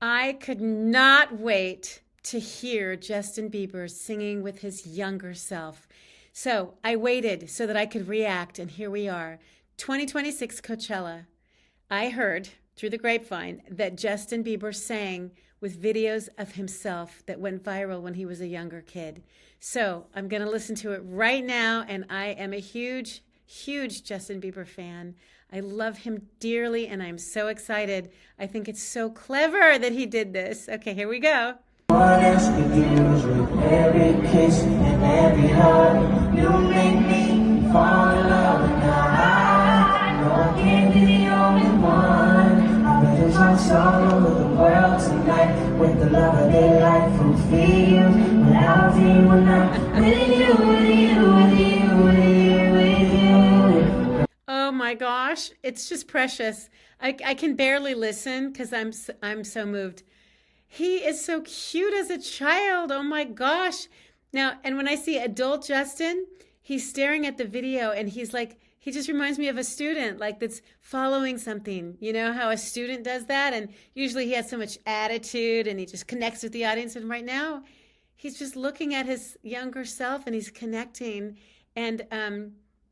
I could not wait to hear Justin Bieber singing with his younger self. So I waited so that I could react, and here we are. 2026 Coachella. I heard through the grapevine that Justin Bieber sang with videos of himself that went viral when he was a younger kid. So I'm going to listen to it right now, and I am a huge, huge Justin Bieber fan. I love him dearly, and I'm so excited. I think it's so clever that he did this. Okay, here we go. What else begins with every kiss and every hug? You make me fall in love, and now I know I can't be the only one. I bet there's hearts all over the world tonight with the love of their life from feels. But I'll be when I'm with you, with you, with you, with you, with you. Oh my gosh, it's just precious. I can barely listen because I'm so moved. He is so cute as a child. Oh my gosh. Now, and when I see adult Justin, he's staring at the video and he's like, he just reminds me of a student, like that's following something. You know how a student does that? And usually he has so much attitude and he just connects with the audience. And right now, he's just looking at his younger self and he's connecting. And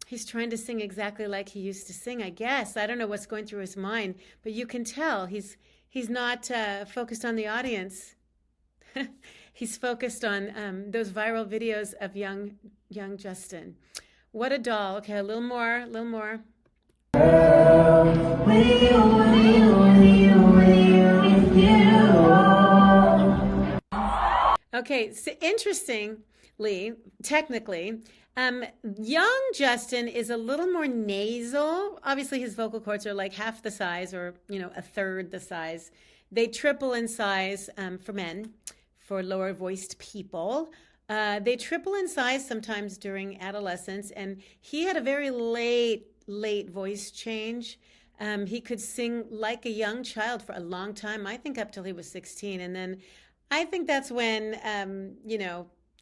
he's trying to sing exactly like he used to sing, I guess. I don't know what's going through his mind, but you can tell he's not focused on the audience. He's focused on those viral videos of young Justin. What a doll. Okay, a little more, a little more. Okay, so interestingly, technically, young Justin is a little more nasal. Obviously, his vocal cords are like half the size or, a third the size. They triple in size for men, for lower voiced people. They triple in size sometimes during adolescence. And he had a very late voice change. He could sing like a young child for a long time, I think up till he was 16. And then I think that's when,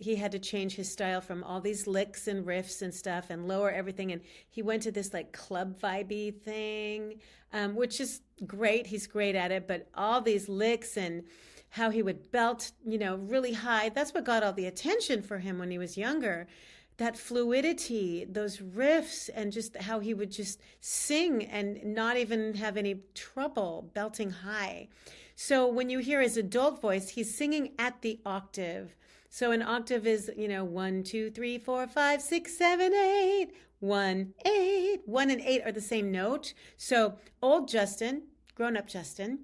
he had to change his style from all these licks and riffs and stuff and lower everything. And he went to this like club vibey thing, which is great. He's great at it. But all these licks and how he would belt, really high, that's what got all the attention for him when he was younger. That fluidity, those riffs, and just how he would just sing and not even have any trouble belting high. So when you hear his adult voice, he's singing at the octave. So an octave is, 1, 2, 3, 4, 5, 6, 7, 8. 1, 8. 1 and 8 are the same note. So old Justin, grown-up Justin,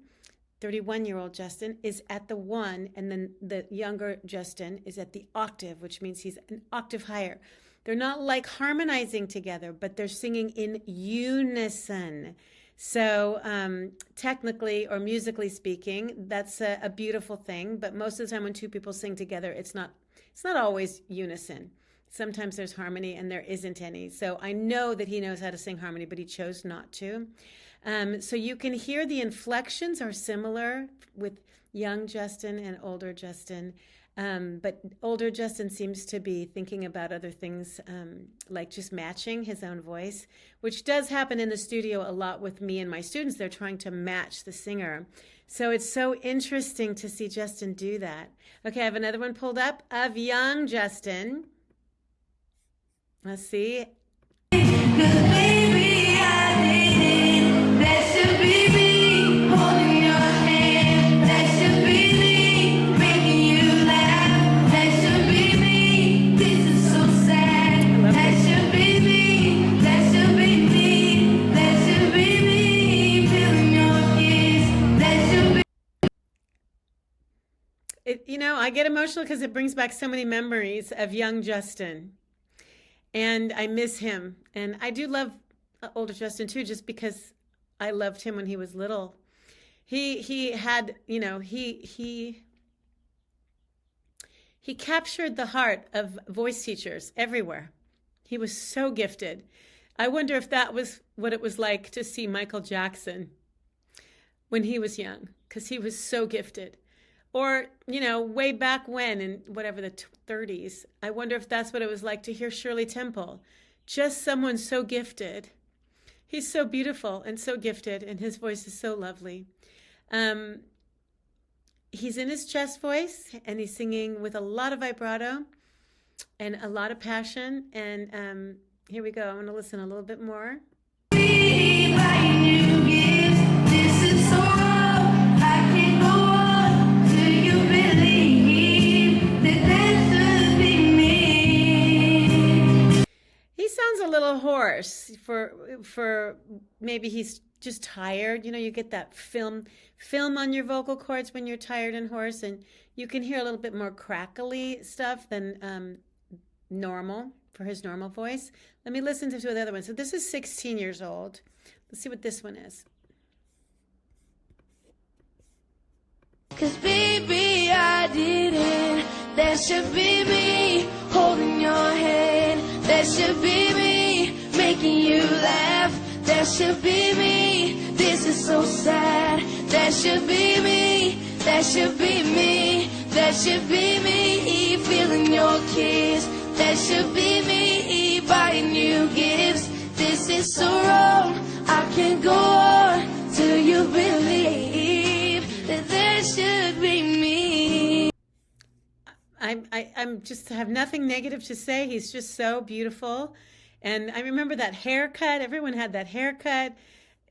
31-year-old Justin is at the 1, and then the younger Justin is at the octave, which means he's an octave higher. They're not like harmonizing together, but they're singing in unison. So technically or musically speaking, that's a beautiful thing. But most of the time when two people sing together, it's not always unison. Sometimes there's harmony and there isn't any. So I know that he knows how to sing harmony, but he chose not to. So you can hear the inflections are similar with young Justin and older Justin. But older Justin seems to be thinking about other things, like just matching his own voice, which does happen in the studio a lot with me and my students. They're trying to match the singer. So it's so interesting to see Justin do that. Okay, I have another one pulled up of young Justin. Let's see. I get emotional because it brings back so many memories of young Justin. And I miss him. And I do love older Justin too, just because I loved him when he was little. He had, he captured the heart of voice teachers everywhere. He was so gifted. I wonder if that was what it was like to see Michael Jackson when he was young, because he was so gifted. Or, way back when in whatever the 30s, I wonder if that's what it was like to hear Shirley Temple. Just someone so gifted. He's so beautiful and so gifted, and his voice is so lovely. He's in his chest voice, and he's singing with a lot of vibrato and a lot of passion. And here we go. I want to listen a little bit more. He sounds a little hoarse for maybe he's just tired. You know, you get that film on your vocal cords when you're tired and hoarse, and you can hear a little bit more crackly stuff than normal for his normal voice. Let me listen to the other one. So this is 16 years old. Let's see what this one is. 'Cause baby, I didn't. That should be me holding your hand. That should be me making you laugh. That should be me. This is so sad. That should be me. That should be me. That should be me feeling your kiss. That should be me buying you gifts. This is so wrong. I can't go on till you believe that there should be me. I'm just have nothing negative to say. He's just so beautiful. And I remember that haircut. Everyone had that haircut.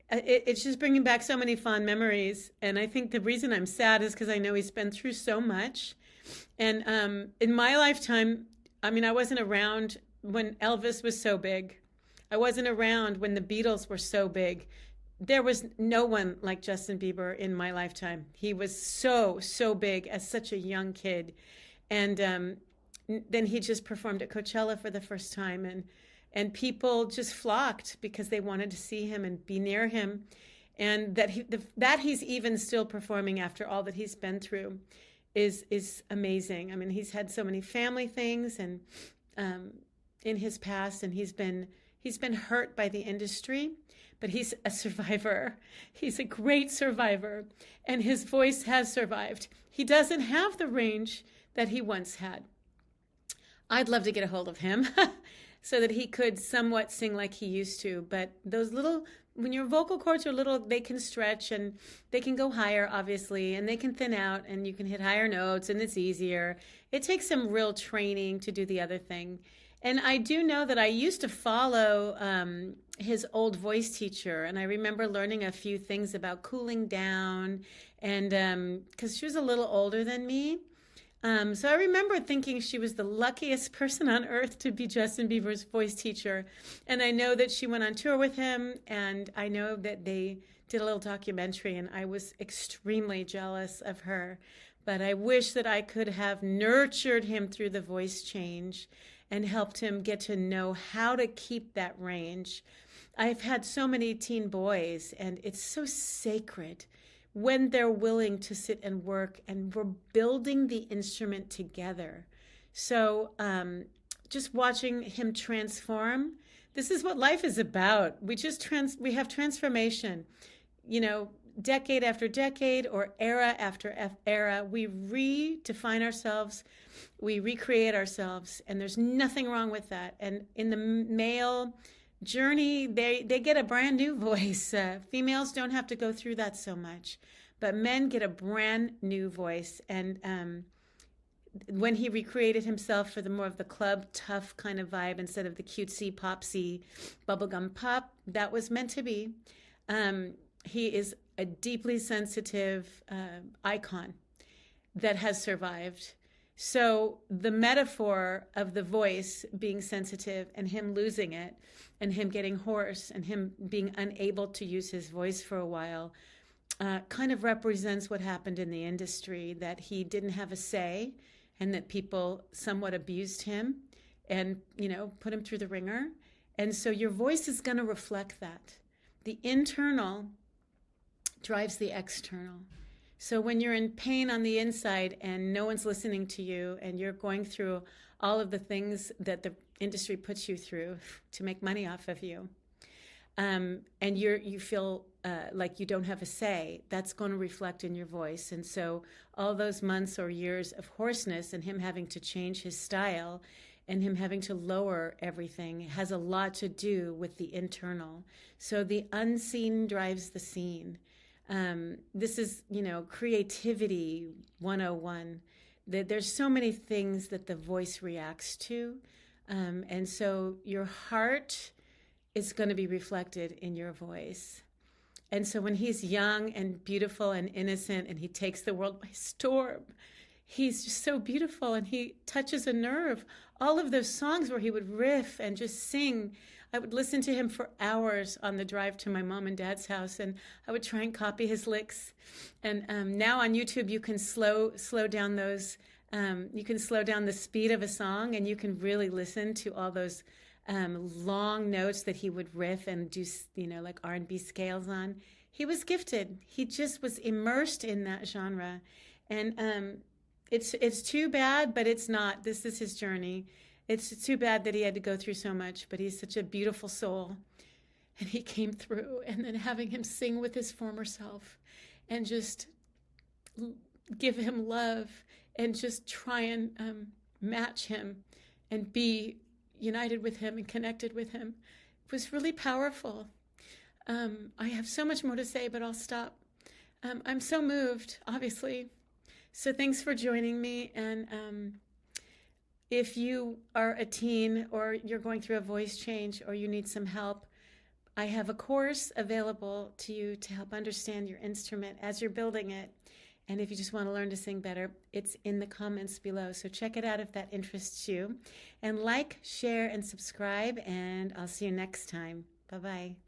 It's just bringing back so many fond memories. And I think the reason I'm sad is because I know he's been through so much. And in my lifetime, I mean, I wasn't around when Elvis was so big. I wasn't around when the Beatles were so big. There was no one like Justin Bieber in my lifetime. He was so big as such a young kid. And then he just performed at Coachella for the first time. And people just flocked because they wanted to see him and be near him. And that he's even still performing after all that he's been through is amazing. I mean, he's had so many family things and in his past, and he's been hurt by the industry, but he's a survivor. He's a great survivor, and his voice has survived. He doesn't have the range that he once had. I'd love to get a hold of him so that he could somewhat sing like he used to. But those little, when your vocal cords are little, they can stretch and they can go higher, obviously, and they can thin out and you can hit higher notes and it's easier. It takes some real training to do the other thing. And I do know that I used to follow his old voice teacher, and I remember learning a few things about cooling down, and because she was a little older than me. So I remember thinking she was the luckiest person on earth to be Justin Bieber's voice teacher. And I know that she went on tour with him, and I know that they did a little documentary, and I was extremely jealous of her. But I wish that I could have nurtured him through the voice change and helped him get to know how to keep that range. I've had so many teen boys, and it's so sacred when they're willing to sit and work, and we're building the instrument together. So just watching him transform, this is what life is about. We have transformation, you know, decade after decade or era after era. We redefine ourselves, we recreate ourselves, and there's nothing wrong with that. And in the male journey, they get a brand new voice. Females don't have to go through that so much, but men get a brand new voice. And when he recreated himself for the more of the club tough kind of vibe instead of the cutesy popsy bubblegum pop, that was meant to be. He is a deeply sensitive icon that has survived. So the metaphor of the voice being sensitive and him losing it and him getting hoarse and him being unable to use his voice for a while kind of represents what happened in the industry, that he didn't have a say and that people somewhat abused him and, you know, put him through the ringer. And so your voice is going to reflect that. The internal drives the external. So when you're in pain on the inside and no one's listening to you and you're going through all of the things that the industry puts you through to make money off of you, and you feel like you don't have a say, that's going to reflect in your voice. And so all those months or years of hoarseness and him having to change his style and him having to lower everything has a lot to do with the internal. So the unseen drives the seen. This is, creativity 101. There's so many things that the voice reacts to. And so your heart is going to be reflected in your voice. And so when he's young and beautiful and innocent and he takes the world by storm, he's just so beautiful and he touches a nerve. All of those songs where he would riff and just sing, I would listen to him for hours on the drive to my mom and dad's house, and I would try and copy his licks. And now on YouTube, you can slow down those. You can slow down the speed of a song, and you can really listen to all those long notes that he would riff and do, like R&B scales on. He was gifted. He just was immersed in that genre, and it's too bad, but it's not. This is his journey. It's too bad that he had to go through so much, but he's such a beautiful soul. And he came through, and then having him sing with his former self and just give him love and just try and match him and be united with him and connected with him was really powerful. I have so much more to say, but I'll stop. I'm so moved, obviously. So thanks for joining me. And if you are a teen or you're going through a voice change or you need some help, I have a course available to you to help understand your instrument as you're building it. And if you just want to learn to sing better, it's in the comments below. So check it out if that interests you. And like, share, and subscribe, and I'll see you next time. Bye-bye.